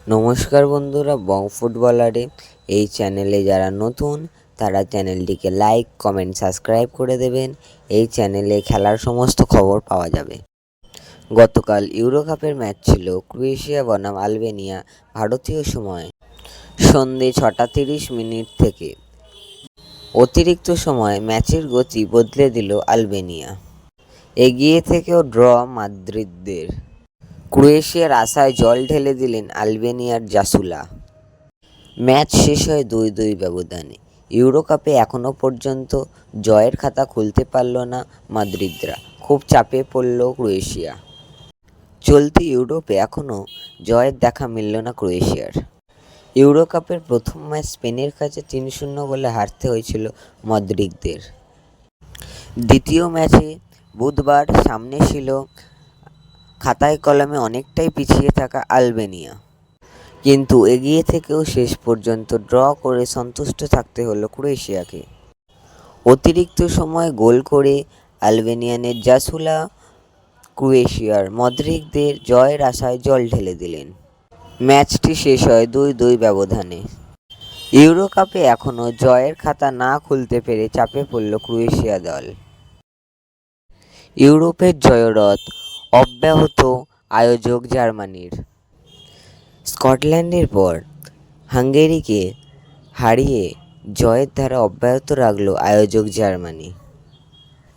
নমস্কার বন্ধুরা, বং ফুটবলারে এই চ্যানেলে যারা নতুন তারা চ্যানেলটিকে লাইক, কমেন্ট, সাবস্ক্রাইব করে দেবেন। এই চ্যানেলে খেলার সমস্ত খবর পাওয়া যাবে। গতকাল ইউরো কাপের ম্যাচ ছিল ক্রোয়েশিয়া বনাম আলবেনিয়া। ভারতীয় সময় সন্ধে 6:30 থেকে। অতিরিক্ত সময় ম্যাচের গতি বদলে দিল আলবেনিয়া। এগিয়ে থেকেও ড্র মাদ্রিদদের। ক্রোয়েশিয়ার আশায় জল ঢেলে দিলেন আলবেনিয়ার জাসুলা। ম্যাচ শেষ হয় 2-2 ব্যবধানে। ইউরো কাপে এখনও পর্যন্ত জয়ের খাতা খুলতে পারল না মাদ্রিদরা। খুব চাপে পড়ল ক্রোয়েশিয়া। চলতি ইউরোপে এখনও জয়ের দেখা মিলল না ক্রোয়েশিয়ার। ইউরো কাপের প্রথম ম্যাচ স্পেনের কাছে 3-0 গোলে হারতে হয়েছিল মাদ্রিদদের। দ্বিতীয় ম্যাচে বুধবার সামনে ছিল খাতায় কলমে অনেকটাই পিছিয়ে থাকা আলবেনিয়া, কিন্তু এগিয়ে থেকেও শেষ পর্যন্ত ড্র করে সন্তুষ্ট থাকতে হলো ক্রোয়েশিয়াকে। অতিরিক্ত সময় গোল করে আলবেনিয়ানের জাসুলা ক্রোয়েশিয়ার মদ্রিকদের জয়ের আশায় জল ঢেলে দিলেন। ম্যাচটি শেষ হয় 2-2 ব্যবধানে। ইউরো কাপে এখনও জয়ের খাতা না খুলতে পেরে চাপে পড়ল ক্রোয়েশিয়া দল। ইউরোপের জয়রথ অব্যাহত আয়োজক জার্মানির। স্কটল্যান্ডের পর হাঙ্গেরিকে হারিয়ে জয়ের ধারা অব্যাহত রাখল আয়োজক জার্মানি।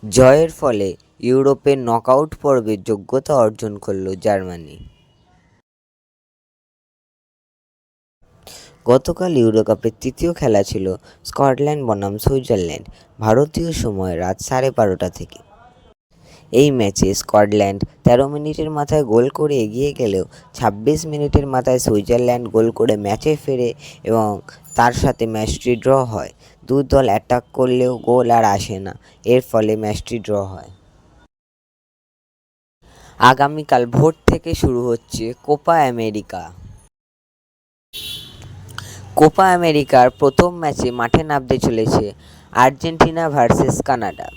জয়ের ফলে ইউরোপের নকআউট পর্বে যোগ্যতা অর্জন করল জার্মানি। গতকাল ইউরো কাপের তৃতীয় খেলা ছিল স্কটল্যান্ড বনাম সুইজারল্যান্ড। ভারতীয় সময় রাত 12:30 থেকে। এই ম্যাচে স্কটল্যান্ড 13 মিনিটের মাথায় গোল করে এগিয়ে গেলেও 26 মিনিটের মাথায় সুইজারল্যান্ড গোল করে ম্যাচে ফেরে এবং তার সাথে ম্যাচটি ড্র হয়। দু দল অ্যাটাক করলেও গোল আর আসে না, এর ফলে ম্যাচটি ড্র হয়। আগামীকাল ভোর থেকে শুরু হচ্ছে কোপা আমেরিকা। কোপা আমেরিকার প্রথম ম্যাচে মাঠে নামতে চলেছে আর্জেন্টিনা ভার্সেস কানাডা।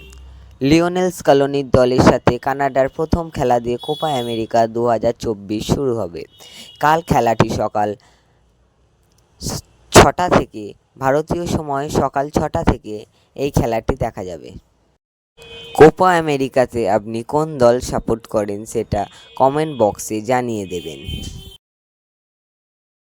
লিওনেল স্কালোনির দলের সাথে কানাডার প্রথম খেলা দিয়ে কোপা আমেরিকা 2024 শুরু হবে। কাল খেলাটি সকাল 6টা থেকে, ভারতীয় সময় সকাল 6টা থেকে এই খেলাটি দেখা যাবে। কোপা আমেরিকাতে আপনি কোন দল সাপোর্ট করেন সেটা কমেন্ট বক্সে জানিয়ে দেবেন।